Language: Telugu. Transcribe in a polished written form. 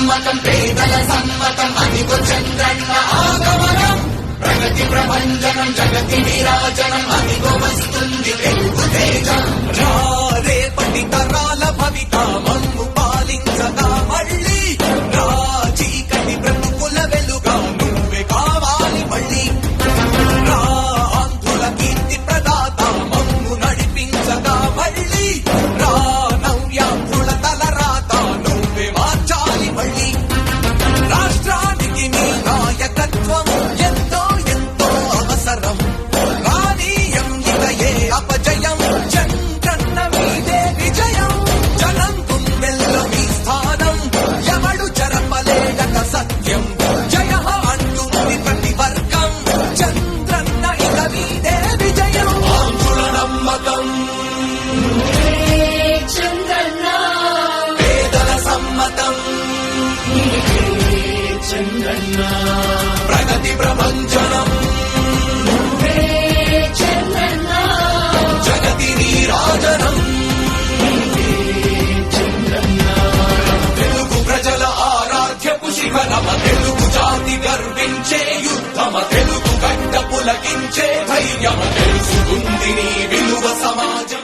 నమ్మకం పేదల సమ్మతం అదిగో చంద్రన్న ఆగమనం ప్రగతి ప్రభంజనం జగతి విరాజనం అదిగో వస్తుంది తెలుగు తేజం రేపటి తరాల భవిత మమ్ము పాలించగా మళ్ళీ చీకటి బ్రతుకుల వెలుగా నువ్వే కావాలి మళ్ళీ ఆంధ్రుల కీర్తి ప్రదాత మమ్ము నడిపించగా మళ్ళీ నవ్యాంధ్రుల తలరాత నువ్వే మార్చాలి మళ్ళీ రాష్ట్రానికి నీ నాయకత్వం ఎంతో ఎంతో అవసరం రానీయం ఇక ఏ అపజయం చంద్రన్న మీదే విజయం జనం గుండెల్లో మీ స్థానం ఎవడు చెరపలేడక సత్యం జయ అంటుంది ప్రతి వర్గం చంద్రన్న ఇక మీదే విజయం ఆంధ్రుల నమ్మకం చంద్రన్న పేదల సమ్మతం చంద్రన్న ప్రగతి ప్రభంజనం చంద్రన్న జగతి నీరాజనం తెలుగు ప్రజల ఆరాధ్యపు శిఖరమ తెలుగు జాతి గర్వించే యుద్ధమ తెలుగు గడ్డ పులకించే ధైర్యమ తెలుసుకుంది నీ విలువ సమాజం